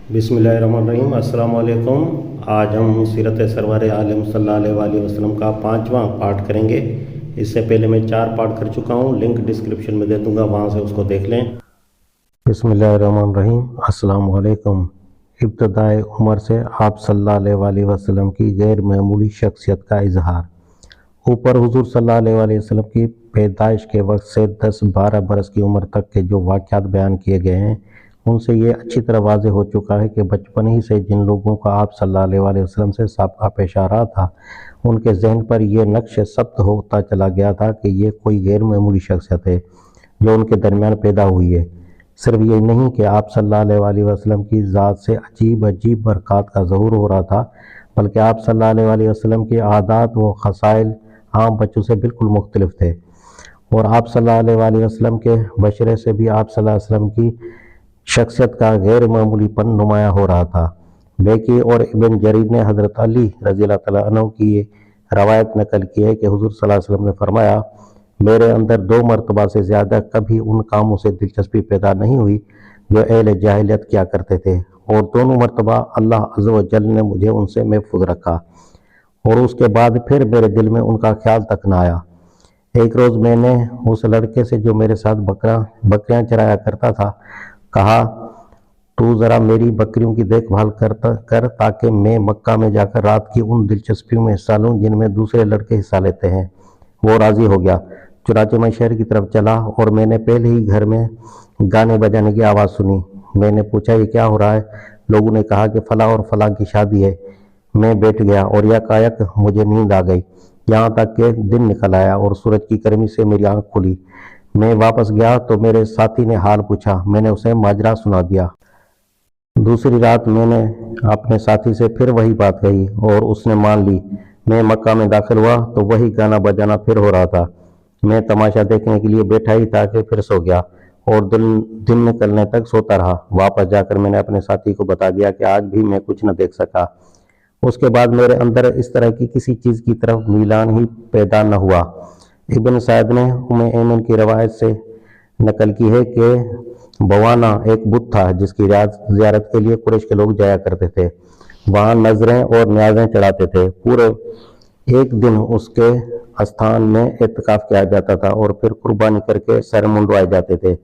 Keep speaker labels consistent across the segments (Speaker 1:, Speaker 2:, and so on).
Speaker 1: बिस्मिल्लाहिर्रहमानिर्रहीम। अस्सलाम वालेकुम। आज हम सीरत सरवर आलम सल्लल्लाहु अलैहि वसल्लम का 5वां पार्ट करेंगे। इससे पहले मैं 4 पार्ट कर चुका हूँ, लिंक डिस्क्रिप्शन में दे दूंगा, वहाँ से उसको देख लें। बिस्मिल्लाहिर्रहमानिर्रहीम। अस्सलाम वालेकुम। इब्तदाए उम्र से आप सल्लल्लाहु अलैहि वसल्लम की गैर मामूली शख्सियत का इजहार। ऊपर हुजूर सल्लल्लाहु अलैहि वसल्लम की पैदाइश के वक्त से 10-12 बरस की उम्र तक के जो वाक़यात बयान किए गए हैं, उनसे ये अच्छी तरह वाज़ेह हो चुका है कि बचपन ही से जिन लोगों का आप सल्लल्लाहु अलैहि वसल्लम से साबिक़ा पेश आ रहा था, उनके जहन पर यह नक्श सब्त होता चला गया था कि ये कोई गैर मामूली शख्सियत है जो उनके दरमियान पैदा हुई है। सिर्फ ये नहीं कि आप सल्लल्लाहु अलैहि वसल्लम की ज़ात से अजीब अजीब बरक़ात का ज़हूर हो रहा था, बल्कि आप सल्लल्लाहु अलैहि वसल्लम की आदात व ख़साइल आम बच्चों से बिल्कुल मुख्तलिफ थे। और आप सल्लल्लाहु अलैहि वसल्लम के बशरे से भी आप सल्लल्लाहु अलैहि वसल्लम की शख्सियत का गैर मामूलीपन नुमाया हो रहा था। बेकी और इब्न जरीर ने हज़रत अली रज़ी अल्लाह तआला अन्हु की ये रवायत नकल की है कि हुज़ूर सल्लल्लाहु अलैहि वसल्लम ने फरमाया, मेरे अंदर 2 मरतबा से ज़्यादा कभी उन कामों से दिलचस्पी पैदा नहीं हुई जो अहले जाहिलियत किया करते थे, और दोनों मरतबा अल्लाह अज़्ज़ व जल ने मुझे उनसे महफूज रखा, और उसके बाद फिर मेरे दिल में उनका ख्याल तक न आया। एक रोज़ मैंने उस लड़के से जो मेरे साथ बकरियां चराया करता था कहा, तू ज़रा मेरी बकरियों की देखभाल कर ताकि मैं मक्का में जाकर रात की उन दिलचस्पियों में हिस्सा लूँ जिनमें दूसरे लड़के हिस्सा लेते हैं। वो राज़ी हो गया। चुनांचे मैं शहर की तरफ चला और मैंने पहले ही घर में गाने बजाने की आवाज़ सुनी। मैंने पूछा, ये क्या हो रहा है? लोगों ने कहा कि फ़लाँ और फ़लाँ की शादी है। मैं बैठ गया और यकायक मुझे नींद आ गई, यहाँ तक कि दिन निकल आया और सूरज की गर्मी से मेरी आंख खुली। मैं वापस गया तो मेरे साथी ने हाल पूछा। मैंने उसे माजरा सुना दिया। दूसरी रात मैंने अपने साथी से फिर वही बात कही और उसने मान ली। मैं मक्का में दाखिल हुआ तो वही गाना बजाना फिर हो रहा था। मैं तमाशा देखने के लिए बैठा ही था कि फिर सो गया और दिन निकलने तक सोता रहा। वापस जाकर मैंने अपने साथी को बता दिया कि आज भी मैं कुछ न देख सका। उसके बाद मेरे अंदर इस तरह की किसी चीज़ की तरफ मीलान ही पैदा न हुआ। इब्न सअद ने उम्मे ऐमन की रवायत से नकल की है कि बवाना एक बुत था जिसकी ज़ियारत के लिए कुरैश के लोग जाया करते थे। वहाँ नजरें और न्याज़ें चढ़ाते थे। पूरे एक दिन उसके स्थान में एतकाफ किया जाता था और फिर कुर्बानी करके सर मुंडवाए जाते थे।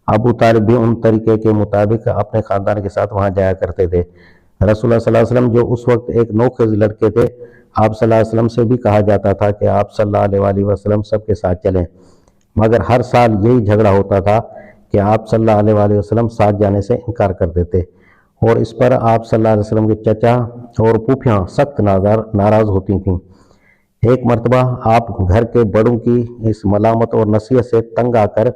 Speaker 1: अबू तालिब भी उन तरीके के मुताबिक अपने ख़ानदान के साथ वहाँ जाया करते थे। रसूलुल्लाह सल्लल्लाहु अलैहि वसल्लम जो उस वक्त एक नौखेज़ लड़के थे, आप सल्लल्लाहु अलैहि वसल्लम से भी कहा जाता था कि आप सल्लल्लाहु अलैहि वसल्लम सबके साथ चलें, मगर हर साल यही झगड़ा होता था कि आप सल्लल्लाहु अलैहि वसल्लम साथ जाने से इनकार कर देते, और इस पर आप सल्लल्लाहु अलैहि वसल्लम के चचा और फूफियाँ सख्त नाराज़ होती थीं। एक मरतबा आप घर के बड़ों की इस मलामत और नसीहत से तंग आकर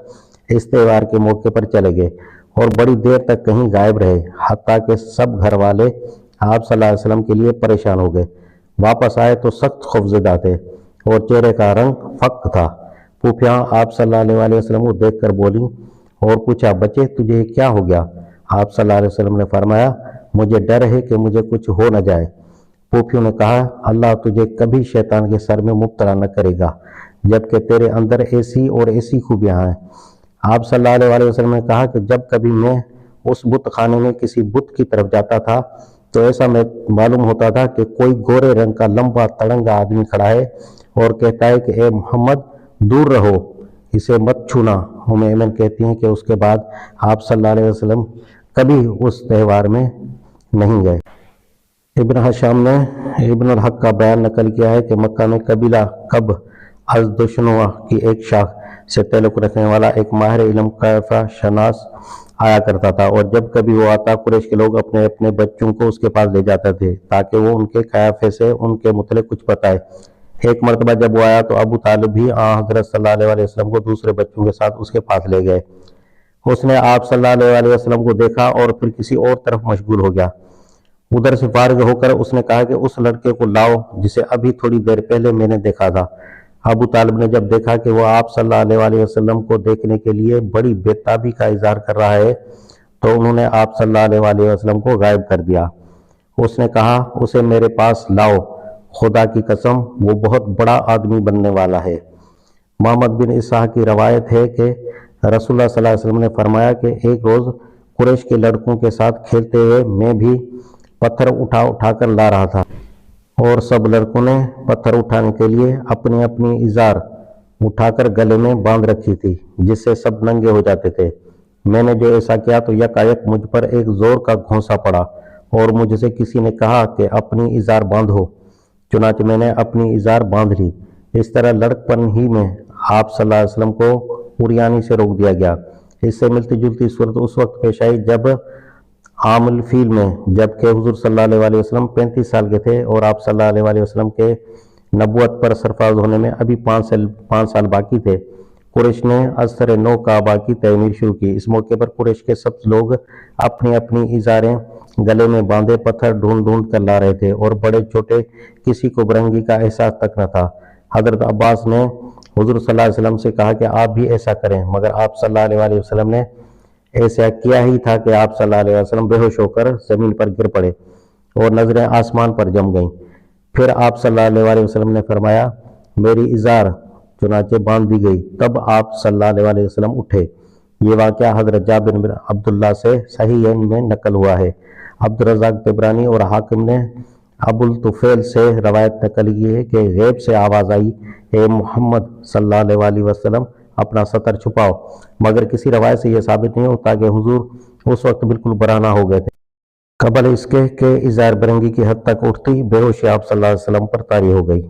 Speaker 1: इस त्यौहार के मौके पर चले गए और बड़ी देर तक कहीं गायब रहे, हत्ता कि सब घर वाले आप सल्लल्लाहु अलैहि वसल्लम के लिए परेशान हो गए। वापस आए तो सख्त खौफज़दा थे और चेहरे का रंग फक था। फूफियाँ आप सल्लल्लाहु अलैहि वसल्लम को देखकर बोली और पूछा, बच्चे तुझे क्या हो गया? आप सल्लल्लाहु अलैहि वसल्लम ने फरमाया, मुझे डर है कि मुझे कुछ हो न जाए। फूफियों ने कहा, अल्लाह तुझे कभी शैतान के सर में मुब्तला न करेगा, जबकि तेरे अंदर ऐसी और ऐसी खूबियाँ हैं। आप सल्लल्लाहु अलैहि वसल्लम ने कहा कि जब कभी मैं उस बुत खाने में किसी बुत की तरफ जाता था तो ऐसा मैं मालूम होता था कि कोई गोरे रंग का लंबा तड़ंगा आदमी खड़ा है और कहता है कि ए मोहम्मद दूर रहो, इसे मत छूना। उम्मे ऐमन कहती हैं कि उसके बाद आप सल्लल्लाहु अलैहि वसल्लम कभी उस त्यौहार में नहीं गए। इब्न हशाम ने इब्न अल हक का बयान नकल किया है कि मक्का में कबीला कब अज़दुशनुआ की एक शाख से ताल्लुक़ रखने वाला एक माहिर इल्म कैफ़ा शनास आया करता था, और जब कभी वो आता कुरैश के लोग अपने अपने बच्चों को उसके पास ले जाते थे ताकि वो उनके कैफ़े से उनके मुतल्लिक़ कुछ बताए। एक मरतबा जब वो आया तो अबू तालिब भी हज़रत सल्लल्लाहु अलैहि वसल्लम को दूसरे बच्चों के साथ उसके पास ले गए। उसने आप सल्लल्लाहु अलैहि वसल्लम को देखा और फिर किसी और तरफ मशगूल हो गया। उधर से फारिग होकर उसने कहा कि उस लड़के को लाओ जिसे अभी थोड़ी देर पहले मैंने देखा था। अबू तालिब ने जब देखा कि वह आप सल्लल्लाहु अलैहि वसल्लम को देखने के लिए बड़ी बेताबी का इज़हार कर रहा है तो उन्होंने आप सल्लल्लाहु अलैहि वसल्लम को गायब कर दिया। उसने कहा, उसे मेरे पास लाओ, खुदा की कसम वो बहुत बड़ा आदमी बनने वाला है। मोहम्मद बिन इसहाक़ की रवायत है कि रसूलुल्लाह सल्लल्लाहु अलैहि वसल्लम ने फरमाया कि एक रोज़ قریش کے لڑکوں کے ساتھ کھیلتے ہوئے میں بھی پتھر اٹھا اٹھا کر لا رہا تھا، اور سب لڑکوں نے پتھر اٹھانے کے لیے اپنی اپنی ازار اٹھا کر گلے میں باندھ رکھی تھی، جس سے سب ننگے ہو جاتے تھے۔ میں نے جو ایسا کیا تو یکایک مجھ پر ایک زور کا گھونسا پڑا اور مجھ سے کسی نے کہا کہ اپنی ازار باندھو۔ چنانچہ میں نے اپنی ازار باندھ لی۔ اس طرح لڑکپن ہی میں آپ صلی اللہ علیہ وسلم کو عریانی سے روک دیا گیا۔ اس سے ملتی جلتی صورت اس وقت پیش آئی جب عام الفیل میں، جبکہ حضور صلی اللہ علیہ وسلم 35 سال کے تھے اور آپ صلی اللہ علیہ وسلم کے نبوت پر سرفراز ہونے میں ابھی 5 سال باقی تھے، قریش نے ازسر نو کعبہ کی تعمیر شروع کی۔ اس موقع پر قریش کے سب لوگ اپنی اپنی ازاریں گلے میں باندھے پتھر ڈھونڈ ڈھونڈ کر لا رہے تھے، اور بڑے چھوٹے کسی کو برنگی کا احساس تک نہ تھا۔ حضرت عباس نے حضور صلی اللہ علیہ وسلم سے کہا کہ آپ بھی ایسا کریں، مگر آپ صلی اللہ علیہ وسلم نے ایسا کیا ہی تھا کہ آپ صلی اللہ علیہ وسلم بے ہوش ہو کر زمین پر گر پڑے اور نظریں آسمان پر جم گئیں۔ پھر آپ صلی اللہ علیہ وسلم نے فرمایا، میری ازار، چنانچہ باندھ دی گئی۔ تب آپ صلی اللہ علیہ وسلم اٹھے۔ یہ واقعہ حضرت جابر بن عبداللہ سے صحیحین میں نقل ہوا ہے۔ عبدالرزاق طبرانی اور حاکم نے ابو الطفیل سے روایت نقل کی ہے کہ غیب سے آواز آئی، اے محمد صلی اللہ علیہ وسلم، اپنا ستر چھپاؤ، مگر کسی روایت سے یہ ثابت نہیں ہوتا کہ حضور اس وقت بالکل برہنہ ہو گئے تھے۔ قبل اس کے کہ ازار برنگی کی حد تک اٹھتی، بے ہوشی آپ صلی اللہ علیہ وسلم پر طاری ہو گئی۔